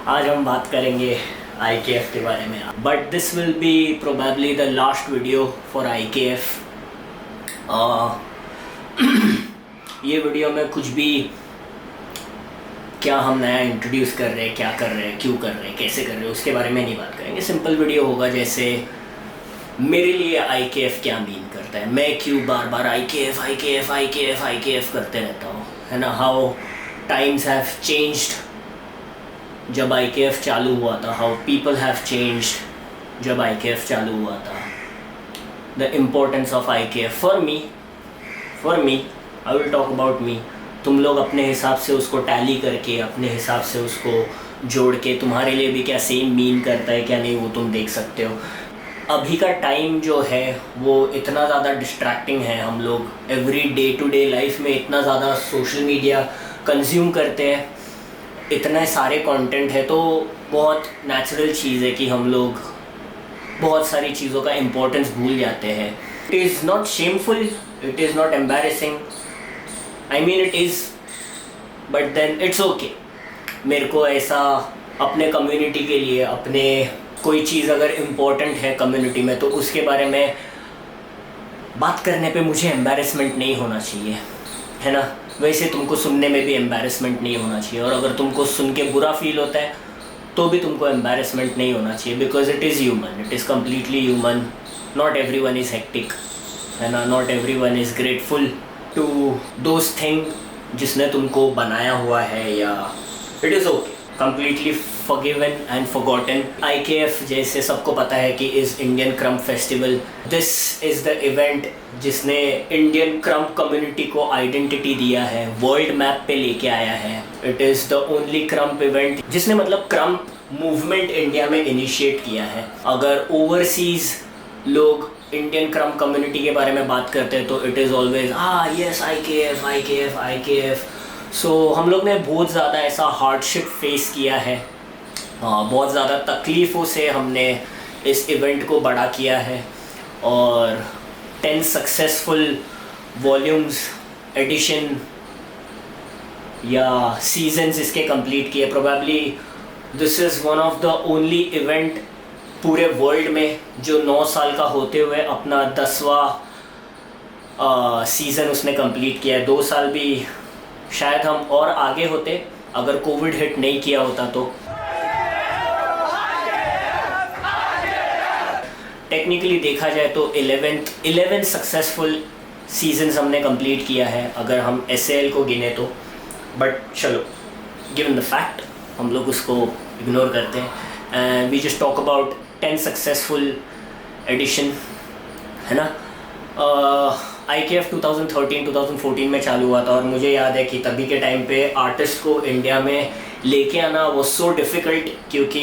आज हम बात करेंगे IKF के बारे में, but this will be probably the last video for IKF। ये वीडियो में कुछ भी क्या हम नया इंट्रोड्यूस कर रहे हैं, क्या कर रहे हैं, क्यों कर रहे हैं, कैसे कर रहे हैं, उसके बारे में नहीं बात करेंगे। सिंपल वीडियो होगा, जैसे मेरे लिए IKF क्या मीन करता है, मैं क्यों बार बार IKF करते रहता हूँ, है ना। हाउ टाइम्स हैव चेंज्ड जब IKF चालू हुआ था, हाउ पीपल हैव चेंज्ड जब IKF चालू हुआ था, the importance of IKF for me I will talk about me. तुम लोग अपने हिसाब से उसको टैली करके, अपने हिसाब से उसको जोड़ के तुम्हारे लिए भी क्या सेम मीन करता है क्या नहीं, वो तुम देख सकते हो। अभी का टाइम जो है वो इतना ज़्यादा डिस्ट्रैक्टिंग है, हम लोग every day to day life में इतना ज़्यादा सोशल मीडिया कंज्यूम करते हैं, इतने सारे कंटेंट है, तो बहुत नेचुरल चीज़ है कि हम लोग बहुत सारी चीज़ों का इम्पोर्टेंस भूल जाते हैं। It is not shameful, it is not embarrassing, I mean it is, but then it's okay. मेरे को ऐसा अपने कम्युनिटी के लिए, अपने कोई चीज़ अगर इम्पोर्टेंट है कम्युनिटी में, तो उसके बारे में बात करने पे मुझे एम्बैरेसमेंट नहीं होना चाहिए, है ना। वैसे तुमको सुनने में भी एम्बैरेसमेंट नहीं होना चाहिए, और अगर तुमको सुन के बुरा फील होता है तो भी तुमको एम्बैरेसमेंट नहीं होना चाहिए, because it is human, it is completely human. Not every one is hectic, है ना। Not every one is grateful to those thing जिसने तुमको बनाया हुआ है, या it is okay, completely forgiven and forgotten। IKF जैसे सबको पता है कि is Indian krump festival. This is the event जिसने इंडियन क्रम्प कम्युनिटी को आइडेंटिटी दिया है, वर्ल्ड मैप पे लेके आया है। It is the only krump event जिसने मतलब क्रम्प मूवमेंट इंडिया में इनिशिएट किया है। अगर ओवरसीज़ लोग इंडियन क्रम्प कम्युनिटी के बारे में बात करते हैं तो it is always yes IKF। सो हम लोग ने बहुत ज़्यादा ऐसा हार्डशिप फेस किया है, बहुत ज़्यादा तकलीफ़ों से हमने इस इवेंट को बड़ा किया है, और 10 सक्सेसफुल वॉल्यूम्स, एडिशन या सीजन्स इसके कंप्लीट किए। Probably this is one of the only event पूरे वर्ल्ड में जो 9 साल का होते हुए अपना 10वां सीज़न उसने कंप्लीट किया है। 2 साल भी शायद हम और आगे होते अगर कोविड हिट नहीं किया होता तो। टेक्निकली देखा जाए तो 11 सक्सेसफुल सीजन्स हमने कंप्लीट किया है अगर हम SAL को गिने तो, बट चलो, गिवन द फैक्ट हम लोग उसको इग्नोर करते हैं, and we just talk about 10 successful edition, है ना। IKF 2013-2014 में चालू हुआ था, और मुझे याद है कि तभी के टाइम पे आर्टिस्ट को इंडिया में लेके आना वो सो डिफ़िकल्ट, क्योंकि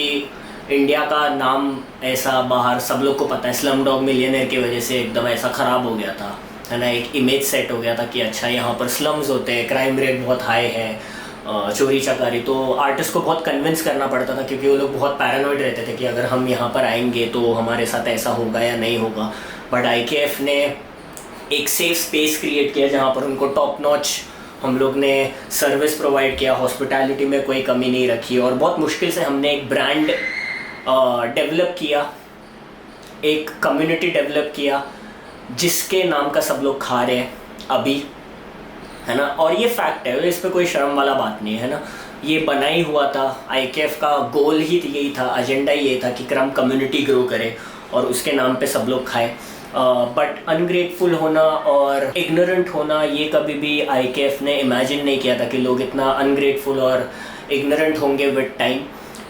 इंडिया का नाम ऐसा बाहर सब लोग को पता है, स्लम डॉग मिलियनेयर की वजह से एकदम ऐसा ख़राब हो गया था, है ना। एक इमेज सेट हो गया था कि अच्छा यहाँ पर स्लम्स होते हैं, क्राइम रेट बहुत हाई है, चोरी चकारी। तो आर्टिस्ट को बहुत कन्विंस करना पड़ता था, क्योंकि वो लोग बहुत पैरानॉइड रहते थे कि अगर हम यहाँ पर आएंगे तो हमारे साथ ऐसा होगा या नहीं होगा। बट IKF ने एक सेफ स्पेस क्रिएट किया जहाँ पर उनको टॉप नॉच हम लोग ने सर्विस प्रोवाइड किया, हॉस्पिटैलिटी में कोई कमी नहीं रखी, और बहुत मुश्किल से हमने एक ब्रांड डेवलप किया, एक कम्युनिटी डेवलप किया जिसके नाम का सब लोग खा रहे हैं अभी, है ना। और ये फैक्ट है, इस पे कोई शर्म वाला बात नहीं है ना। ये बना ही हुआ था, IKF का गोल ही यही था, एजेंडा ये था कि क्रम्प कम्युनिटी ग्रो करे और उसके नाम पे सब लोग खाए। बट अनग्रेटफुल होना और इग्नोरेंट होना, ये कभी भी IKF ने इमेजिन नहीं किया था कि लोग इतना अनग्रेटफुल और इग्नोरेंट होंगे with time.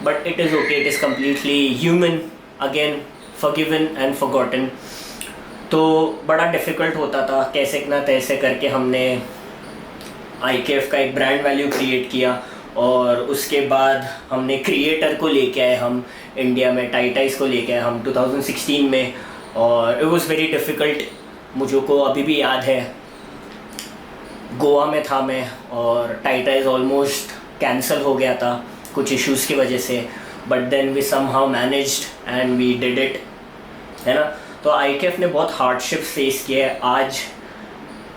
But it is okay, it is completely human, again forgiven and forgotten. तो बड़ा डिफ़िकल्ट होता था, कैसे ना तैसे करके हमने IKF का एक ब्रांड वैल्यू क्रिएट किया, और उसके बाद हमने क्रिएटर को लेके आए हम इंडिया में, टाइटाइज को लेके आए हम 2016 में, और इट वॉज़ वेरी डिफ़िकल्ट। मुझको अभी भी याद है, गोवा में था मैं, और टाइटाइज ऑलमोस्ट कैंसिल हो गया था कुछ इश्यूज़ की वजह से, but then we somehow managed and we did it, है ना। तो IKF ने बहुत हार्डशिप फेस किया है। आज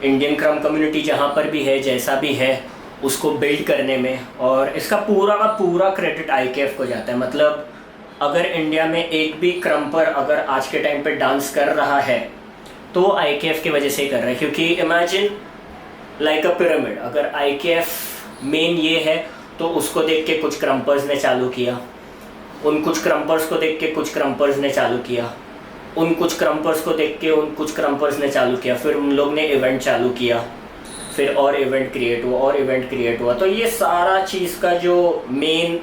इंडियन क्रम्प कम्युनिटी जहाँ पर भी है, जैसा भी है, उसको बिल्ड करने में, और इसका पूरा का पूरा क्रेडिट आईकेएफ को जाता है। मतलब अगर इंडिया में एक भी क्रम्पर अगर आज के टाइम पे डांस कर रहा है तो आईकेएफ की वजह से ही कर रहा है, क्योंकि इमेजिन लाइक अ पिरामिड, अगर आईकेएफ मेन ये है तो उसको देख के कुछ क्रम्पर्स ने चालू किया, उन कुछ क्रम्पर्स को देख के कुछ क्रम्पर्स ने चालू किया, उन कुछ क्रम्पर्स को देख के उन कुछ क्रम्पर्स ने चालू किया, फिर उन लोग ने इवेंट चालू किया, फिर और इवेंट क्रिएट हुआ और इवेंट क्रिएट हुआ। तो ये सारा चीज़ का जो मेन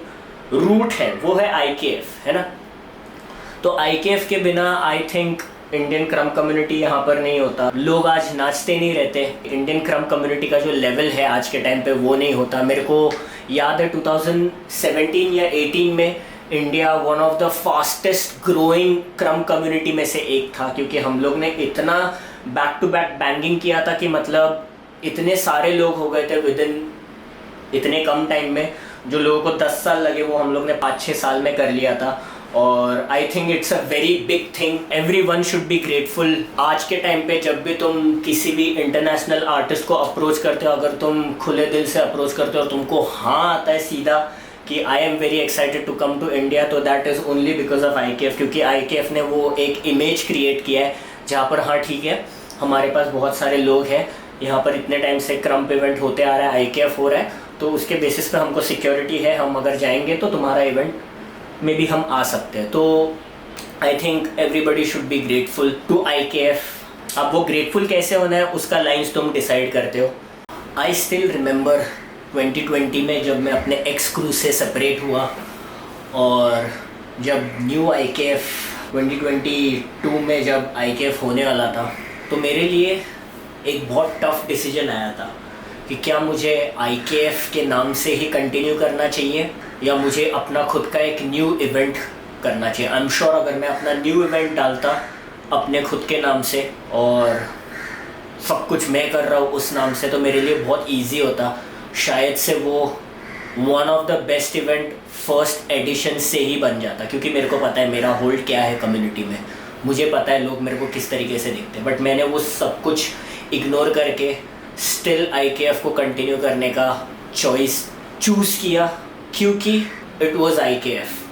रूट है वो है आईकेएफ, है ना। तो आईकेएफ के बिना आई थिंक इंडियन क्रम कम्युनिटी यहाँ पर नहीं होता, लोग आज नाचते नहीं रहते, इंडियन क्रम कम्युनिटी का जो लेवल है आज के टाइम पे वो नहीं होता। मेरे को याद है 2017 या 18 में India one of the fastest growing क्रम कम्युनिटी में से एक था, क्योंकि हम लोग ने इतना बैक टू बैक बैंगिंग किया था कि मतलब इतने सारे लोग हो गए थे विद इन इतने कम टाइम में। जो लोगों को 10 साल लगे वो हम लोग ने 5-6 साल में कर लिया था। और I think it's a very big thing, every one should be grateful. आज के टाइम पे जब भी तुम किसी भी इंटरनेशनल आर्टिस्ट को अप्रोच करते हो, अगर तुम खुले दिल से अप्रोच करते हो, तुमको हाँ आता है सीधा कि I am very excited to come to India, तो that is only because of IKF. क्योंकि आईकेएफ ने वो एक इमेज क्रिएट किया है जहाँ पर हाँ ठीक है, हमारे पास बहुत सारे लोग हैं, यहाँ पर इतने टाइम से क्रम्प इवेंट होते आ रहा है, आईकेएफ हो रहा है, तो उसके बेसिस पे हमको सिक्योरिटी है, हम अगर जाएंगे तो तुम्हारा इवेंट में भी हम आ सकते हैं। तो I think everybody should be grateful to IKF. अब वो ग्रेटफुल कैसे होना है उसका लाइन्स तुम डिसाइड करते हो। आई स्टिल रिमेंबर 2020 में जब मैं अपने एक्स क्रू से सेपरेट हुआ, और जब न्यू आईकेएफ 2022 में जब आईकेएफ होने वाला था, तो मेरे लिए एक बहुत टफ डिसीजन आया था कि क्या मुझे आईकेएफ के नाम से ही कंटिन्यू करना चाहिए या मुझे अपना खुद का एक न्यू इवेंट करना चाहिए। आई एम श्योर अगर मैं अपना न्यू इवेंट डालता अपने खुद के नाम से और सब कुछ मैं कर रहा हूँ उस नाम से, तो मेरे लिए बहुत इजी होता। शायद से वो one of the best event first edition से ही बन जाता, क्योंकि मेरे को पता है मेरा होल्ड क्या है कम्युनिटी में, मुझे पता है लोग मेरे को किस तरीके से देखते हैं। बट मैंने वो सब कुछ इग्नोर करके स्टिल आईकेएफ को कंटिन्यू करने का चूज़ किया, क्योंकि इट वाज आईकेएफ।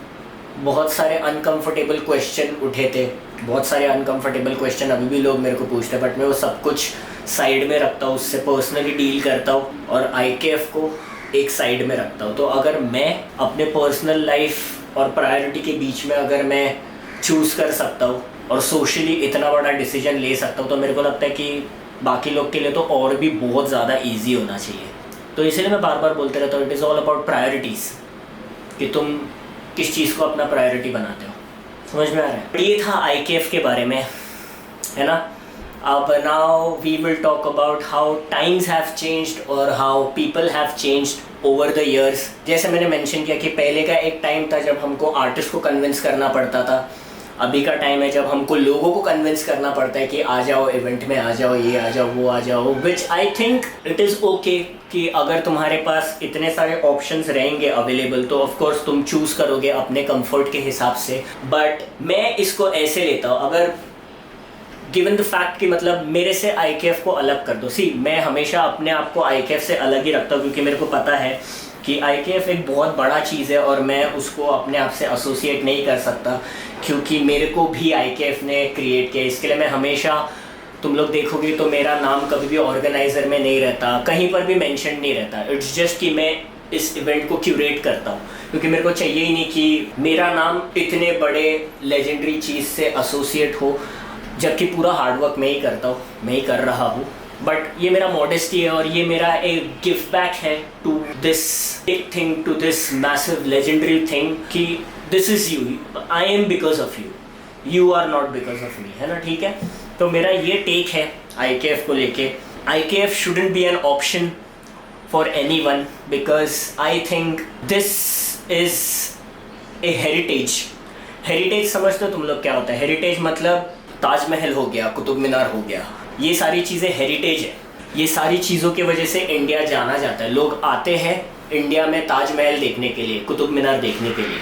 बहुत सारे अनकंफर्टेबल क्वेश्चन उठे थे, बहुत सारे अनकंफर्टेबल क्वेश्चन अभी भी लोग मेरे को पूछते हैं, बट मैं वो सब कुछ साइड में रखता हूँ, उससे पर्सनली डील करता हूँ और आईकेएफ को एक साइड में रखता हूँ। तो अगर मैं अपने पर्सनल लाइफ और प्रायोरिटी के बीच में अगर मैं चूज़ कर सकता हूँ और सोशली इतना बड़ा डिसीजन ले सकता हूँ, तो मेरे को लगता है कि बाकी लोग के लिए तो और भी बहुत ज़्यादा ईजी होना चाहिए। तो इसलिए मैं बार बार बोलते रहता हूँ, it is all about priorities, कि तुम किस चीज़ को अपना प्रायोरिटी बनाते हो। समझ में आ रहा है? ये था आईकेएफ के बारे में, है ना। अब now we will talk about how times have changed और how people have changed over the years. जैसे मैंने मेंशन किया कि पहले का एक टाइम था जब हमको आर्टिस्ट को कन्विंस करना पड़ता था, अभी का टाइम है जब हमको लोगों को कन्विंस करना पड़ता है कि आ जाओ इवेंट में, आ जाओ, ये आ जाओ, वो आ जाओ। Which I think it is okay कि अगर तुम्हारे पास इतने सारे ऑप्शंस रहेंगे अवेलेबल तो ऑफ कोर्स तुम चूज़ करोगे अपने कंफर्ट के हिसाब से। बट मैं इसको ऐसे लेता हूँ, अगर गिवन द फैक्ट कि मतलब मेरे से आईकेएफ को अलग कर दो। मैं हमेशा अपने आप को आईकेएफ से अलग ही रखता हूँ, क्योंकि मेरे को पता है कि आईकेएफ एक बहुत बड़ा चीज़ है और मैं उसको अपने आप से एसोसिएट नहीं कर सकता, क्योंकि मेरे को भी आईकेएफ ने क्रिएट किया। इसके लिए मैं हमेशा, तुम लोग देखोगे तो मेरा नाम कभी भी ऑर्गेनाइज़र में नहीं रहता, कहीं पर भी मेंशन नहीं रहता। इट्स जस्ट कि मैं इस इवेंट को क्यूरेट करता हूँ, क्योंकि मेरे को चाहिए ही नहीं कि मेरा नाम इतने बड़े लेजेंडरी चीज़ से एसोसिएट हो, जबकि पूरा हार्डवर्क मैं ही करता हूँ, मैं ही कर रहा हूँ। बट ये मेरा मॉडेस्टी है और ये मेरा एक गिफ्ट बैक है to this big thing, to this massive legendary thing, कि this is you, I am because of you, you are not because of me, है ना। ठीक है, तो मेरा ये टेक है आईकेएफ को लेके। IKF shouldn't be an option for anyone, because I think this is a heritage समझते हो तुम लोग क्या होता है? हेरिटेज मतलब ताजमहल हो गया, कुतुब मीनार हो गया, ये सारी चीज़ें हेरिटेज है। ये सारी चीज़ों की वजह से इंडिया जाना जाता है, लोग आते हैं इंडिया में ताजमहल देखने के लिए, कुतुब मीनार देखने के लिए।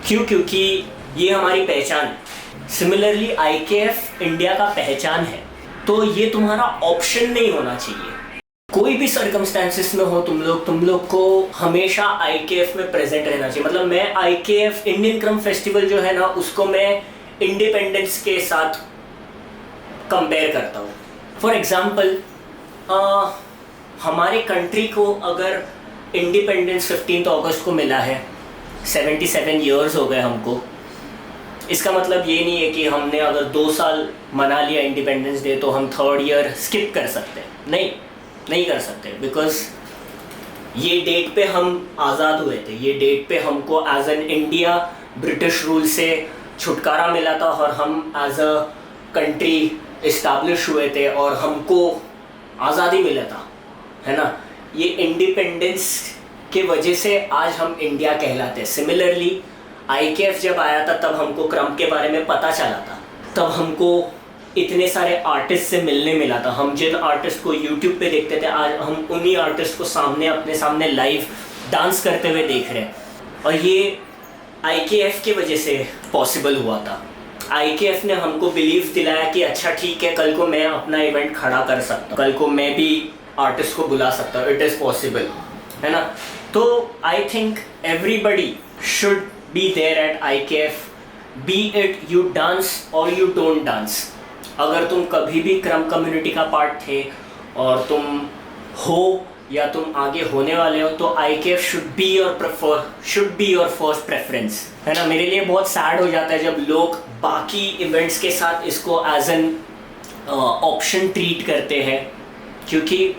क्यों? क्योंकि ये हमारी पहचान है। सिमिलरली आईकेएफ इंडिया का पहचान है, तो ये तुम्हारा ऑप्शन नहीं होना चाहिए। कोई भी सर्कमस्टेंसेस में हो तुम लोग को हमेशा आईकेएफ में प्रेजेंट रहना चाहिए। मतलब मैं आईकेएफ इंडियन क्रम फेस्टिवल जो है ना उसको मैं इंडिपेंडेंस के साथ कंपेयर करता हूँ। फॉर एग्जाम्पल हमारे कंट्री को अगर इंडिपेंडेंस 15 अगस्त को मिला है, 77 ईयर्स हो गए हमको, इसका मतलब ये नहीं है कि हमने अगर 2 साल मना लिया इंडिपेंडेंस डे तो हम 3rd ईयर स्किप कर सकते हैं। नहीं कर सकते, बिकॉज ये डेट पे हम आज़ाद हुए थे, ये डेट पे हमको as an India British rule से छुटकारा मिला था और हम एज अ कंट्री इस्टाब्लिश हुए थे और हमको आज़ादी मिला था, है ना। ये इंडिपेंडेंस के वजह से आज हम इंडिया कहलाते हैं। सिमिलरली आईकेएफ जब आया था तब हमको क्रम के बारे में पता चला था, तब हमको इतने सारे आर्टिस्ट से मिलने मिला था। हम जिन आर्टिस्ट को यूट्यूब पे देखते थे आज हम उन्हीं आर्टिस्ट को अपने सामने लाइव डांस करते हुए देख रहे हैं, और ये आईकेएफ की वजह से पॉसिबल हुआ था। आईकेएफ ने हमको बिलीव दिलाया कि अच्छा ठीक है, कल को मैं अपना इवेंट खड़ा कर सकता हूँ, कल को मैं भी आर्टिस्ट को बुला सकता हूँ, इट इज़ पॉसिबल, है ना। तो I think everybody should be there at IKF, be it you dance और यू डोंट डांस। अगर तुम कभी भी क्रम कम्युनिटी का पार्ट थे और तुम हो या तुम आगे होने वाले हो तो IKF should be your first preference, है ना। मेरे लिए बहुत सैड हो जाता है जब लोग बाकी इवेंट्स के साथ इसको एज एन ऑप्शन ट्रीट करते हैं, क्योंकि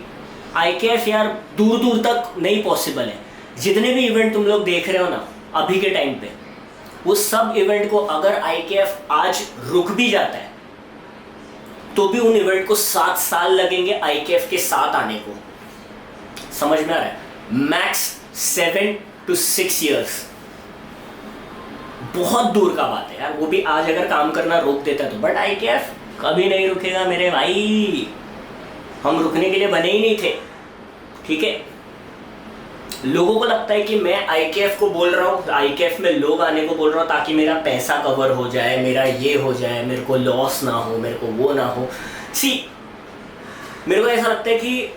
आईकेएफ यार दूर दूर तक नहीं पॉसिबल है। जितने भी इवेंट तुम लोग देख रहे हो ना अभी के टाइम पे, वो सब इवेंट को अगर आईकेएफ आज रुक भी जाता है तो भी उन इवेंट को 7 साल लगेंगे आईकेएफ के साथ आने को। समझ में आ रहा है? मैक्स 7 to 6 years, बहुत दूर का बात है यार। वो भी आज अगर काम करना रोक देता तो, बट आईकेएफ कभी नहीं रुकेगा मेरे भाई, हम रुकने के लिए बने ही नहीं थे, ठीक है। लोगों को लगता है कि मैं आईकेएफ को बोल रहा हूँ, आईकेएफ में लोग आने को बोल रहा हूँ ताकि मेरा पैसा कवर हो जाए, मेरा ये हो जाए, मेरे को लॉस ना हो, मेरे को वो ना हो। मेरे को ऐसा लगता है कि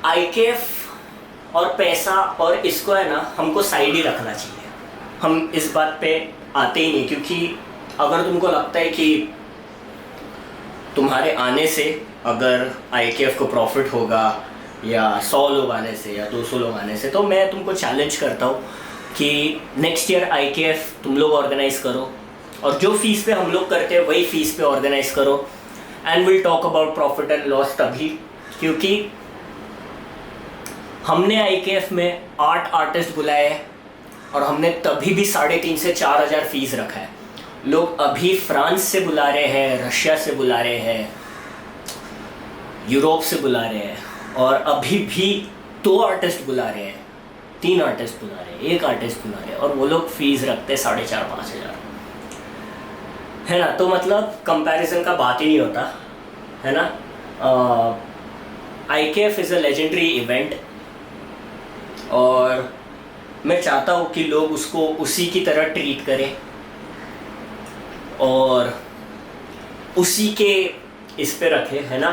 आईकेएफ और पैसा और इसको है ना हमको साइड ही रखना चाहिए। हम इस बात पे आते ही नहीं, क्योंकि अगर तुमको लगता है कि तुम्हारे आने से अगर आईकेएफ को प्रॉफिट होगा या 100 लोग आने से या 200 लोग आने से, तो मैं तुमको चैलेंज करता हूँ कि नेक्स्ट ईयर आईकेएफ तुम लोग ऑर्गेनाइज करो और जो फीस पे हम लोग करते हैं वही फीस पे ऑर्गेनाइज करो, and will talk about profit and loss तभी, क्योंकि हमने आईकेएफ में 8 आर्टिस्ट बुलाए और हमने तभी भी 3,500 से 4,000 फीस रखा है। लोग अभी फ्रांस से बुला रहे हैं, रशिया से बुला रहे हैं, यूरोप से बुला रहे हैं, और अभी भी 2 आर्टिस्ट बुला रहे हैं, 3 आर्टिस्ट बुला रहे हैं, 1 आर्टिस्ट बुला रहे हैं, और वो लोग फीस रखते हैं 4,500-5,000, है ना। तो मतलब कंपैरिजन का बात ही नहीं होता, है ना। आईकेएफ इज़ अ लेजेंडरी इवेंट और मैं चाहता हूँ कि लोग उसको उसी की तरह ट्रीट करें और उसी के इस पे रखें, है ना।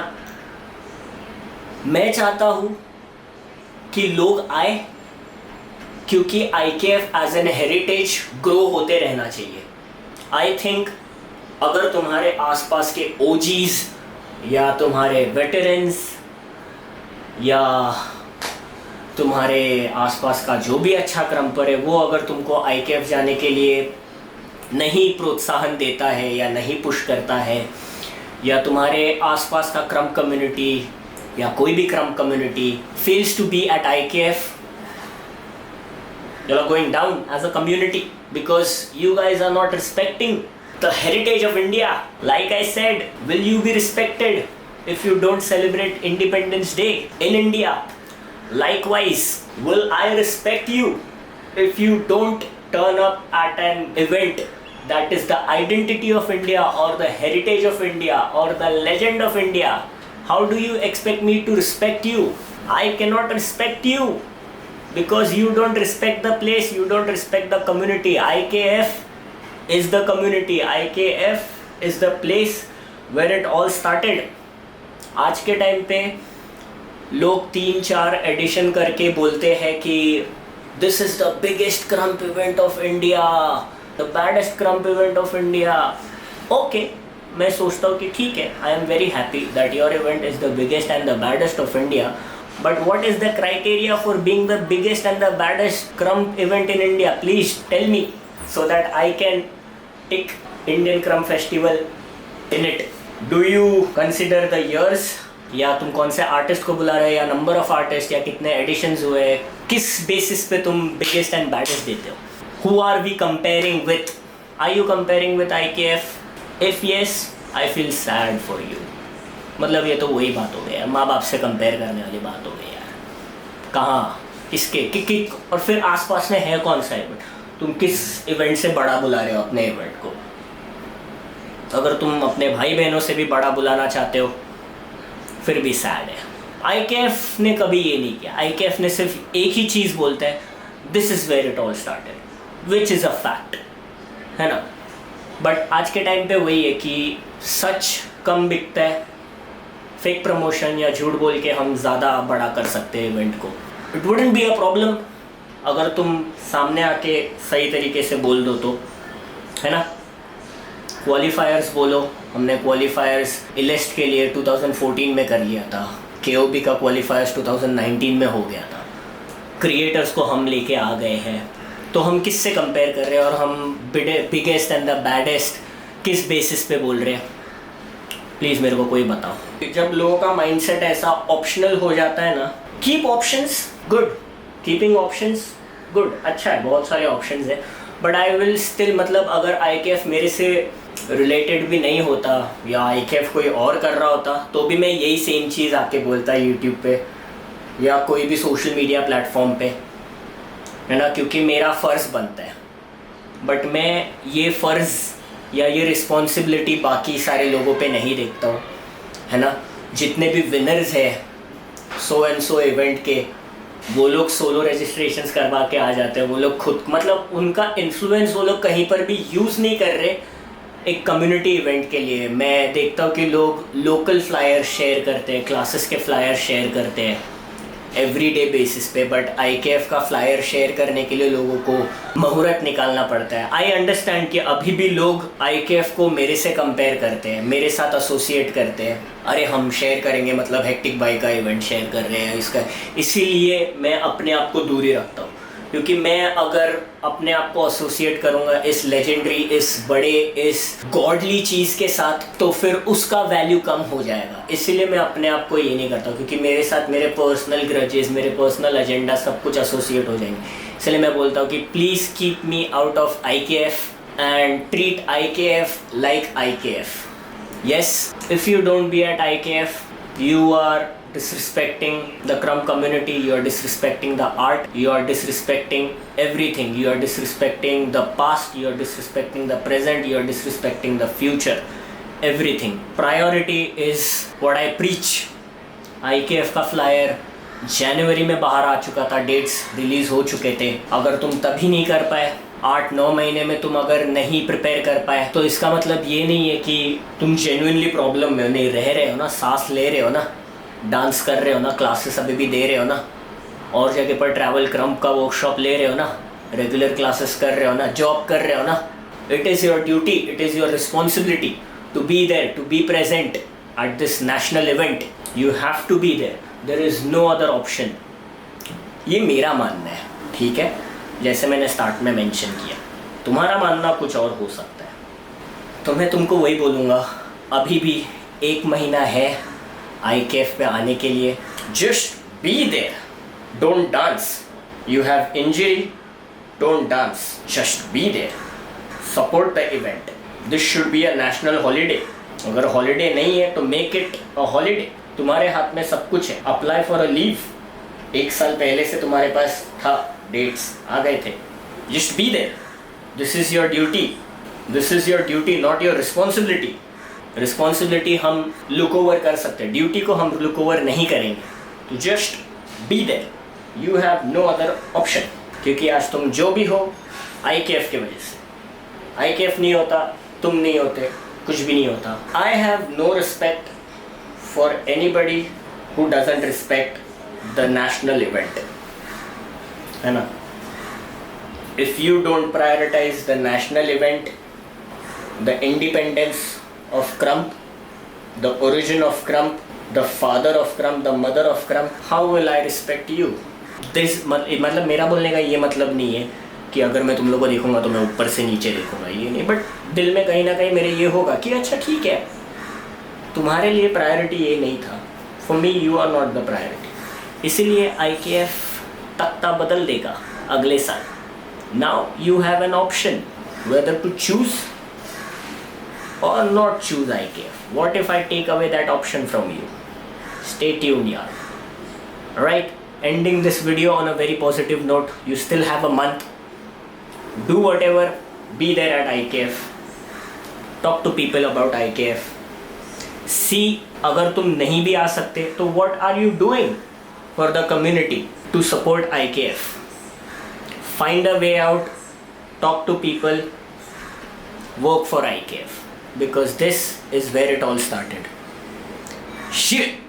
मैं चाहता हूँ कि लोग आए, क्योंकि आईकेएफ एज एन हेरिटेज ग्रो होते रहना चाहिए। आई थिंक अगर तुम्हारे आसपास के ओजीज या तुम्हारे वेटरन्स या तुम्हारे आसपास का जो भी अच्छा क्रम्पर है वो अगर तुमको आईकेएफ जाने के लिए नहीं प्रोत्साहन देता है या नहीं पुश करता है, या तुम्हारे आसपास का क्रम कम्युनिटी या कोई भी क्रम community fails to be at IKF, you are going down as a community because you guys are not respecting the heritage of India. Like I said, will you be respected if you don't celebrate Independence Day in India? Likewise, will I respect you if you don't turn up at an event that is the identity of India or the heritage of India or the legend of India? How do you expect me to respect you? I cannot respect you because you don't respect the place, you don't respect the community. IKF is the community. IKF is the place where it all started. आज के time पे लोग 3-4 addition करके बोलते हैं कि this is the biggest krump event of India, the baddest krump event of India. Okay, मैं सोचता हूँ कि ठीक है, I am very happy that your event is the biggest and the baddest of India, but what is the criteria for being the biggest and the baddest krump event in India? Please tell me so that I can tick Indian Crump Festival in it. Do you consider the years, या तुम कौन से artist को बुला रहे हो, या number of artist, या कितने एडिशंस हुए, किस बेसिस पे तुम बिगेस्ट एंड बैडेस्ट देते हो? Who are we comparing with? Are you comparing with IKF? If yes, I feel sad for you. मतलब ये तो वही बात हो गई यार, माँ बाप से कंपेयर करने वाली बात हो गई यार। कहाँ, किसके, कि और फिर आसपास में है कौन सा इवेंट? तुम किस इवेंट से बड़ा बुला रहे हो अपने इवेंट को? अगर तुम अपने भाई बहनों से भी बड़ा बुलाना चाहते हो फिर भी सैड है। IKF ने कभी ये नहीं किया। IKF ने सिर्फ एक ही चीज़ बोलता है, this is where it all started, which is a fact, है ना। बट आज के टाइम पे वही है कि सच कम बिकता है, फेक प्रमोशन या झूठ बोल के हम ज़्यादा बड़ा कर सकते हैं इवेंट को। It wouldn't be a problem अगर तुम सामने आके सही तरीके से बोल दो तो, है ना। क्वालिफायर्स बोलो, हमने क्वालिफायर्स इलेस्ट के लिए 2014 में कर लिया था, KOP का क्वालिफायर्स 2019 में हो गया था, क्रिएटर्स को हम लेके आ गए हैं, तो हम किससे कंपेयर कर रहे हैं और हम बिगेस्ट एंड द बैडेस्ट किस बेसिस पे बोल रहे हैं? प्लीज़ मेरे को कोई बताओ। जब लोगों का माइंडसेट ऐसा ऑप्शनल हो जाता है ना, keep options, good, keeping options good, अच्छा है, बहुत सारे ऑप्शंस हैं, बट आई विल स्टिल, मतलब अगर IKF मेरे से रिलेटेड भी नहीं होता या IKF कोई और कर रहा होता तो भी मैं यही सेम चीज़ आके बोलता यूट्यूब पे या कोई भी सोशल मीडिया प्लेटफॉर्म पे, है ना, क्योंकि मेरा फ़र्ज़ बनता है। बट मैं ये फ़र्ज़ या ये रिस्पॉन्सिबिलिटी बाकी सारे लोगों पे नहीं देखता हूँ, है ना। जितने भी विनर्स हैं सो एंड सो इवेंट के, वो लोग सोलो रजिस्ट्रेशंस करवा के आ जाते हैं, वो लोग खुद, मतलब उनका इन्फ्लुएंस वो लोग कहीं पर भी यूज़ नहीं कर रहे एक कम्युनिटी इवेंट के लिए। मैं देखता हूँ कि लोग लोकल फ्लायर शेयर करते हैं, क्लासेस के फ्लायर शेयर करते हैं एवरीडे बेसिस पे, बट IKF का फ्लायर शेयर करने के लिए लोगों को मुहूर्त निकालना पड़ता है। आई अंडरस्टैंड कि अभी भी लोग IKF को मेरे से कंपेयर करते हैं, मेरे साथ एसोसिएट करते हैं, अरे हम शेयर करेंगे मतलब हेक्टिक बाई का इवेंट शेयर कर रहे हैं इसका, इसीलिए मैं अपने आप को दूरी रखता हूँ। क्योंकि मैं अगर अपने आप को एसोसिएट करूँगा इस लेजेंडरी, इस बड़े, इस गॉडली चीज़ के साथ, तो फिर उसका वैल्यू कम हो जाएगा। इसीलिए मैं अपने आप को ये नहीं करता, क्योंकि मेरे साथ मेरे पर्सनल ग्रजेस, मेरे पर्सनल एजेंडा सब कुछ एसोसिएट हो जाएंगे। इसलिए मैं बोलता हूँ कि please keep me out of IKF and treat IKF like IKF। Yes, if you don't be at IKF, you are disrespecting the Crump community, you are disrespecting the art, you are disrespecting everything, you are disrespecting the past, you are disrespecting the present, you are disrespecting the future, everything. Priority is what I preach. IKF का flyer जनवरी में बाहर आ चुका था, dates release हो चुके थे। अगर तुम तभी नहीं कर पाए, 8-9 महीने में तुम अगर नहीं प्रिपेयर कर पाए, तो इसका मतलब ये नहीं है कि तुम जेन्युइनली प्रॉब्लम में नहीं रह रहे हो ना, सांस ले रहे हो ना, डांस कर रहे हो ना, क्लासेस अभी भी दे रहे हो ना, और जगह पर ट्रैवल क्रम्प का वर्कशॉप ले रहे हो ना, रेगुलर क्लासेस कर रहे हो ना, जॉब कर रहे हो ना। It is your duty, it is your responsibility to be there, to be present at this national event. You have to be there, there is no other option. ये मेरा मानना है, ठीक है, जैसे मैंने स्टार्ट में मेंशन किया। तुम्हारा मानना कुछ और हो सकता है, तो मैं तुमको वही बोलूँगा, अभी भी 1 महीना है IKF पे आने के लिए। Just be there, don't dance, you have injury, don't dance, just be there, support the event. This should be a national holiday. अगर हॉलीडे नहीं है तो मेक इट अ हॉलीडे। तुम्हारे हाथ में सब कुछ है, अप्लाई फॉर अ लीव। 1 साल पहले से तुम्हारे पास था, डेट्स आ गए थे, just be there. This is your duty, this is your duty, not your responsibility. Responsibility हम लुक ओवर कर सकते हैं, ड्यूटी को हम लुक ओवर नहीं करेंगे। तो just be there, you have no other option. क्योंकि आज तुम जो भी हो IKF की वजह से, IKF नहीं होता, तुम नहीं होते, कुछ भी नहीं होता। I have no respect for anybody who doesn't respect the national event, है ना. If you don't prioritize the national event, the independence of krump, the origin of krump, the father of krump, the mother of krump, how will I respect you. This मतलब मेरा बोलने का ये मतलब नहीं है कि अगर मैं तुम लोगों को देखूंगा तो मैं ऊपर से नीचे देखूंगा, ये नहीं. बट दिल में कहीं ना कहीं मेरे ये होगा कि अच्छा ठीक है, तुम्हारे लिए प्रायोरिटी ये नहीं था, for me you are not the priority. इसीलिए IKF तख्ता बदल देगा अगले साल. Now you have an option whether to choose or not choose IKF. What if I take away that option from you? Stay tuned, yaar. Right, ending this video on a very positive note. You still have a month. Do whatever, be there at IKF. Talk to people about IKF. See, अगर तुम नहीं भी आ सकते तो what are you doing for the community to support IKF? Find a way out. Talk to people. Work for IKF. Because this is where it all started. Shit!